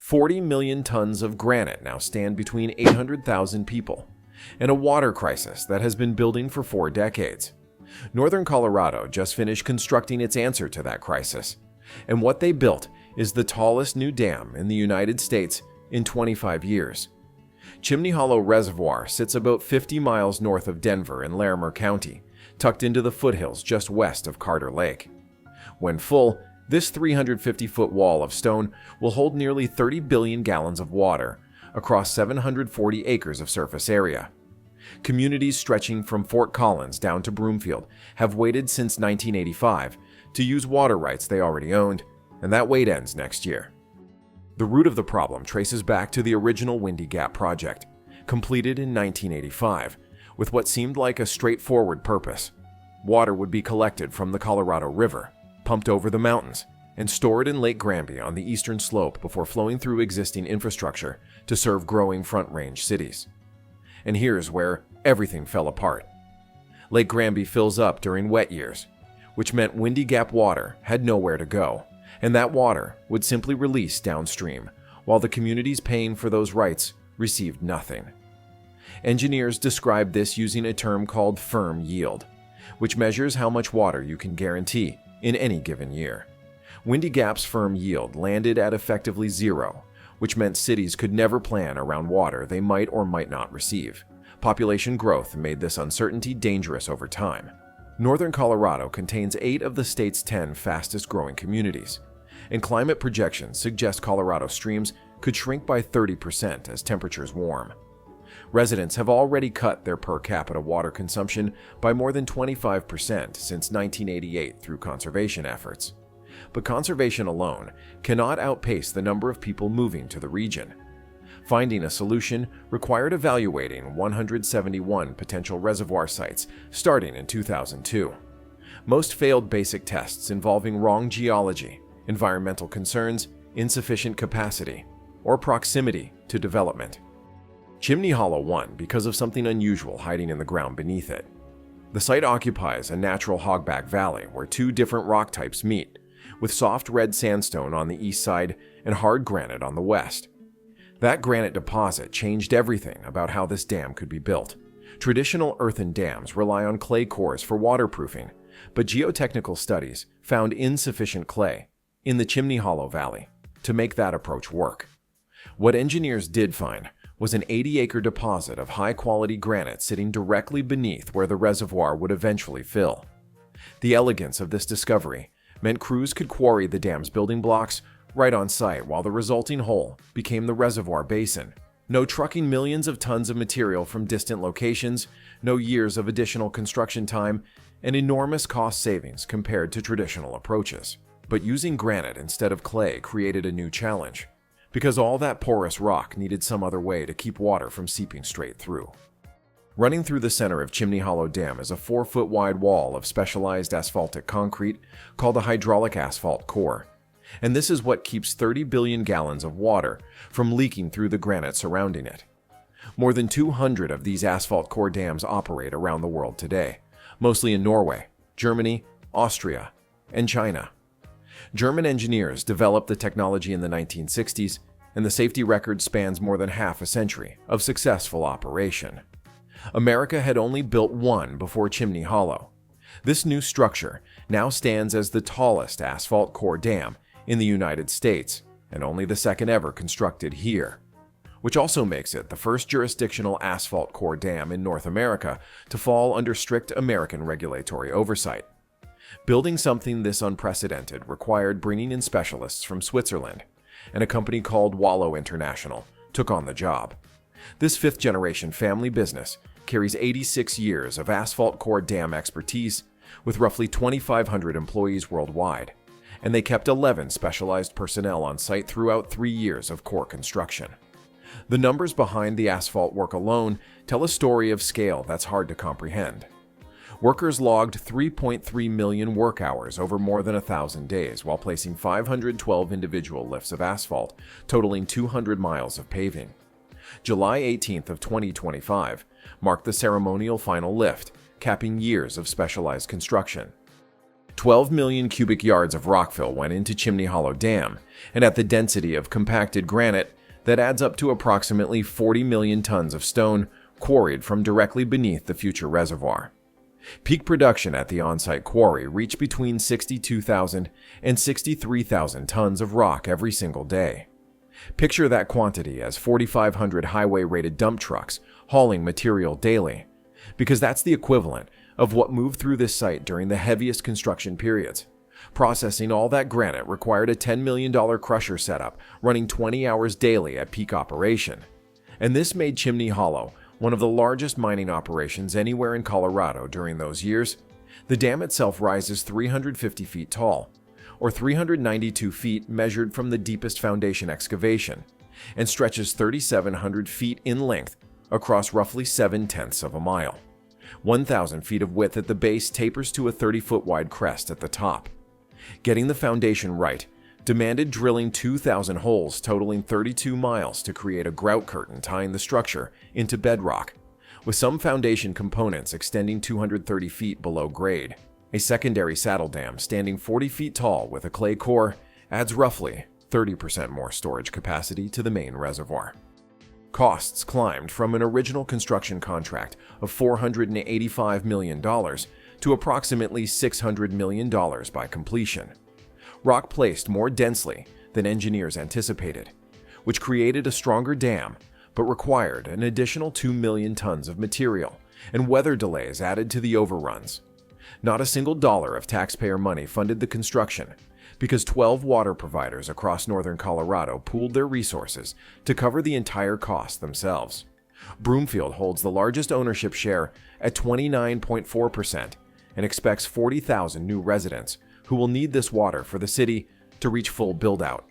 40 million tons of granite now stand between 800,000 people, and a water crisis that has been building for 4 decades. Northern Colorado just finished constructing its answer to that crisis, and what they built is the tallest new dam in the United States in 25 years. Chimney Hollow Reservoir sits about 50 miles north of Denver in Larimer County, tucked into the foothills just west of Carter Lake. When full, this 350-foot wall of stone will hold nearly 30 billion gallons of water across 740 acres of surface area. Communities stretching from Fort Collins down to Broomfield have waited since 1985 to use water rights they already owned, and that wait ends next year. The root of the problem traces back to the original Windy Gap project, completed in 1985, with what seemed like a straightforward purpose. Water would be collected from the Colorado River, pumped over the mountains, and stored in Lake Granby on the eastern slope before flowing through existing infrastructure to serve growing Front Range cities. And here's where everything fell apart. Lake Granby fills up during wet years, which meant Windy Gap water had nowhere to go, and that water would simply release downstream, while the communities paying for those rights received nothing. Engineers described this using a term called firm yield, which measures how much water you can guarantee in any given year. Windy Gap's firm yield landed at effectively zero, which meant cities could never plan around water they might or might not receive. Population growth made this uncertainty dangerous over time. Northern Colorado contains 8 of the state's 10 fastest-growing communities, and climate projections suggest Colorado streams could shrink by 30% as temperatures warm. Residents have already cut their per capita water consumption by more than 25% since 1988 through conservation efforts. But conservation alone cannot outpace the number of people moving to the region. Finding a solution required evaluating 171 potential reservoir sites starting in 2002. Most failed basic tests involving wrong geology, environmental concerns, insufficient capacity, or proximity to development. Chimney Hollow won because of something unusual hiding in the ground beneath it. The site occupies a natural hogback valley where 2 different rock types meet, with soft red sandstone on the east side and hard granite on the west. That granite deposit changed everything about how this dam could be built. Traditional earthen dams rely on clay cores for waterproofing, but geotechnical studies found insufficient clay in the Chimney Hollow Valley to make that approach work. What engineers did find was an 80-acre deposit of high-quality granite sitting directly beneath where the reservoir would eventually fill. The elegance of this discovery meant crews could quarry the dam's building blocks right on site, while the resulting hole became the reservoir basin. No trucking millions of tons of material from distant locations, no years of additional construction time, and enormous cost savings compared to traditional approaches. But using granite instead of clay created a new challenge, because all that porous rock needed some other way to keep water from seeping straight through. Running through the center of Chimney Hollow Dam is a 4-foot wide wall of specialized asphaltic concrete called a hydraulic asphalt core. And this is what keeps 30 billion gallons of water from leaking through the granite surrounding it. More than 200 of these asphalt core dams operate around the world today, mostly in Norway, Germany, Austria, and China. German engineers developed the technology in the 1960s, and the safety record spans more than half a century of successful operation. America had only built one before Chimney Hollow. This new structure now stands as the tallest asphalt core dam in the United States, and only the second ever constructed here, which also makes it the first jurisdictional asphalt core dam in North America to fall under strict American regulatory oversight. Building something this unprecedented required bringing in specialists from Switzerland, and a company called Wallow International took on the job. This 5th-generation family business carries 86 years of asphalt core dam expertise with roughly 2,500 employees worldwide, and they kept 11 specialized personnel on site throughout 3 years of core construction. The numbers behind the asphalt work alone tell a story of scale that's hard to comprehend. Workers logged 3.3 million work hours over more than 1,000 days while placing 512 individual lifts of asphalt, totaling 200 miles of paving. July 18th of 2025 marked the ceremonial final lift, capping years of specialized construction. 12 million cubic yards of rockfill went into Chimney Hollow Dam, and at the density of compacted granite, that adds up to approximately 40 million tons of stone quarried from directly beneath the future reservoir. Peak production at the on-site quarry reached between 62,000 and 63,000 tons of rock every single day. Picture that quantity as 4,500 highway-rated dump trucks hauling material daily, because that's the equivalent of what moved through this site during the heaviest construction periods. Processing all that granite required a $10 million crusher setup running 20 hours daily at peak operation. And this made Chimney Hollow one of the largest mining operations anywhere in Colorado during those years. The dam itself rises 350 feet tall, or 392 feet measured from the deepest foundation excavation, and stretches 3,700 feet in length across roughly 7/10 of a mile. 1,000 feet of width at the base tapers to a 30-foot wide crest at the top. Getting the foundation right demanded drilling 2,000 holes totaling 32 miles to create a grout curtain tying the structure into bedrock, with some foundation components extending 230 feet below grade. A secondary saddle dam standing 40 feet tall with a clay core adds roughly 30% more storage capacity to the main reservoir. Costs climbed from an original construction contract of $485 million to approximately $600 million by completion. Rock placed more densely than engineers anticipated, which created a stronger dam but required an additional 2 million tons of material, and weather delays added to the overruns. Not a single dollar of taxpayer money funded the construction, because 12 water providers across northern Colorado pooled their resources to cover the entire cost themselves. Broomfield holds the largest ownership share at 29.4% and expects 40,000 new residents who will need this water for the city to reach full build-out.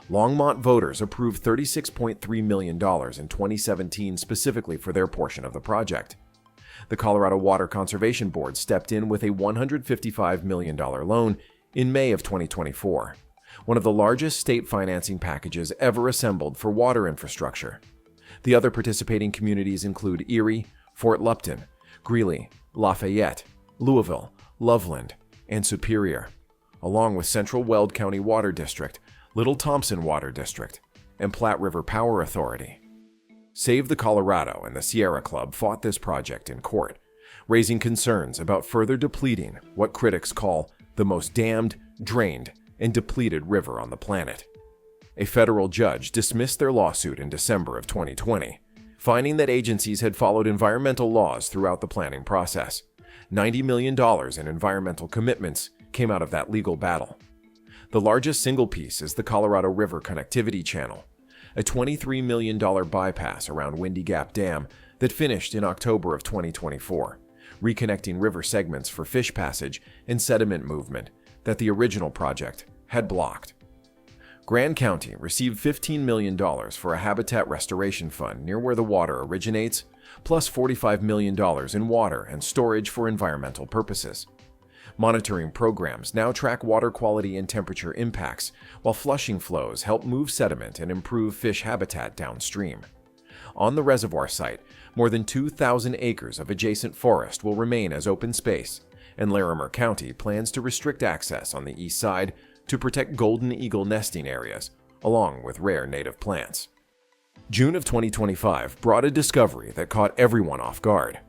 Longmont voters approved $36.3 million in 2017 specifically for their portion of the project. The Colorado Water Conservation Board stepped in with a $155 million loan in May of 2024, one of the largest state financing packages ever assembled for water infrastructure. The other participating communities include Erie, Fort Lupton, Greeley, Lafayette, Louisville, Loveland, and Superior, along with Central Weld County Water District, Little Thompson Water District, and Platte River Power Authority. Save the Colorado and the Sierra Club fought this project in court, raising concerns about further depleting what critics call the most dammed, drained, and depleted river on the planet. A federal judge dismissed their lawsuit in December of 2020, finding that agencies had followed environmental laws throughout the planning process. $90 million in environmental commitments came out of that legal battle. The largest single piece is the Colorado River Connectivity Channel, a $23 million bypass around Windy Gap Dam that finished in October of 2024, reconnecting river segments for fish passage and sediment movement that the original project had blocked. Grand County received $15 million for a habitat restoration fund near where the water originates, plus $45 million in water and storage for environmental purposes. Monitoring programs now track water quality and temperature impacts, while flushing flows help move sediment and improve fish habitat downstream. On the reservoir site, more than 2,000 acres of adjacent forest will remain as open space, and Larimer County plans to restrict access on the east side to protect golden eagle nesting areas, along with rare native plants. June of 2025 brought a discovery that caught everyone off guard.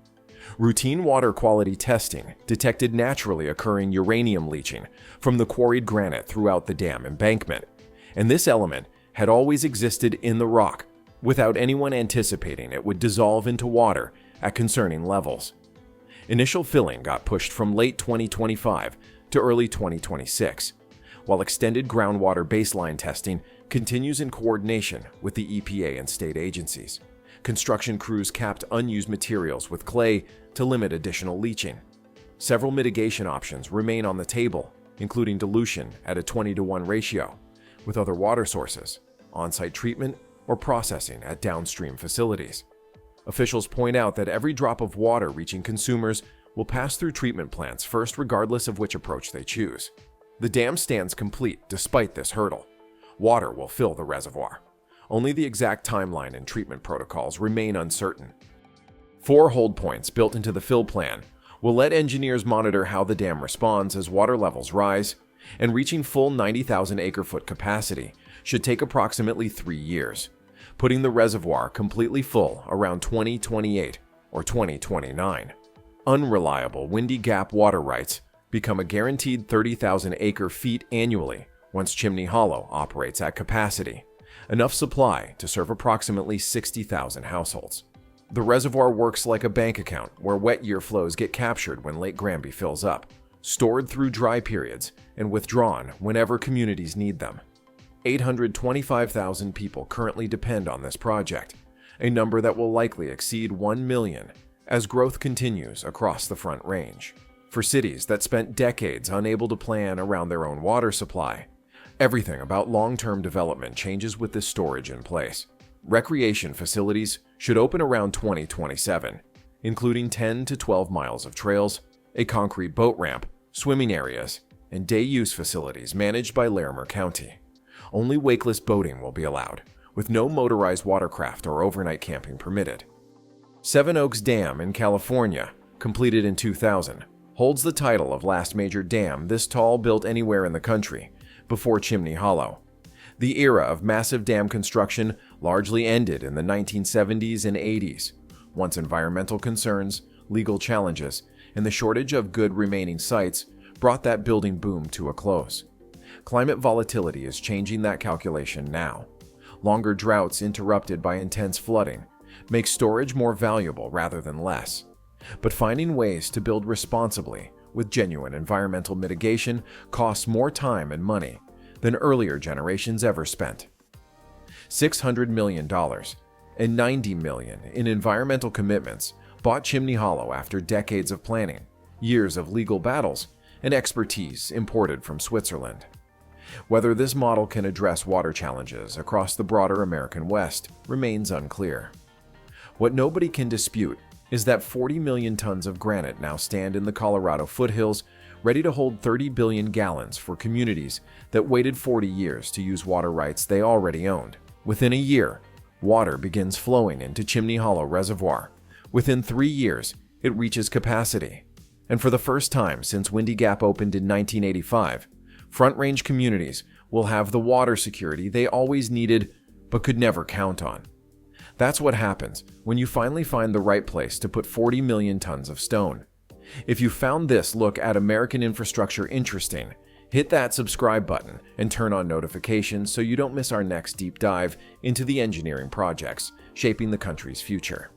Routine water quality testing detected naturally occurring uranium leaching from the quarried granite throughout the dam embankment, and this element had always existed in the rock without anyone anticipating it would dissolve into water at concerning levels. Initial filling got pushed from late 2025 to early 2026, while extended groundwater baseline testing continues in coordination with the EPA and state agencies. Construction crews capped unused materials with clay to limit additional leaching. Several mitigation options remain on the table, including dilution at a 20-to-1 ratio, with other water sources, on-site treatment, or processing at downstream facilities. Officials point out that every drop of water reaching consumers will pass through treatment plants first, regardless of which approach they choose. The dam stands complete despite this hurdle. Water will fill the reservoir. Only the exact timeline and treatment protocols remain uncertain. 4 hold points built into the fill plan We'll let engineers monitor how the dam responds as water levels rise, and reaching full 90,000 acre-foot capacity should take approximately 3 years, putting the reservoir completely full around 2028 or 2029. Unreliable Windy Gap water rights become a guaranteed 30,000 acre-feet annually once Chimney Hollow operates at capacity, enough supply to serve approximately 60,000 households. The reservoir works like a bank account where wet year flows get captured when Lake Granby fills up, stored through dry periods, and withdrawn whenever communities need them. 825,000 people currently depend on this project, a number that will likely exceed 1 million as growth continues across the Front Range. For cities that spent decades unable to plan around their own water supply, everything about long-term development changes with this storage in place. Recreation facilities should open around 2027, including 10 to 12 miles of trails, a concrete boat ramp, swimming areas, and day-use facilities managed by Larimer County. Only wakeless boating will be allowed, with no motorized watercraft or overnight camping permitted. Seven Oaks Dam in California, completed in 2000, holds the title of last major dam this tall built anywhere in the country, before Chimney Hollow. The era of massive dam construction largely ended in the 1970s and 80s, once environmental concerns, legal challenges, and the shortage of good remaining sites brought that building boom to a close. Climate volatility is changing that calculation now. Longer droughts interrupted by intense flooding make storage more valuable rather than less. But finding ways to build responsibly with genuine environmental mitigation costs more time and money than earlier generations ever spent. $600 million and $90 million in environmental commitments bought Chimney Hollow after decades of planning, years of legal battles, and expertise imported from Switzerland. Whether this model can address water challenges across the broader American West remains unclear. What nobody can dispute is that 40 million tons of granite now stand in the Colorado foothills, ready to hold 30 billion gallons for communities that waited 40 years to use water rights they already owned. Within a year, water begins flowing into Chimney Hollow Reservoir. Within 3 years, it reaches capacity. And for the first time since Windy Gap opened in 1985, Front Range communities will have the water security they always needed but could never count on. That's what happens when you finally find the right place to put 40 million tons of stone. If you found this look at American infrastructure interesting, hit that subscribe button and turn on notifications so you don't miss our next deep dive into the engineering projects shaping the country's future.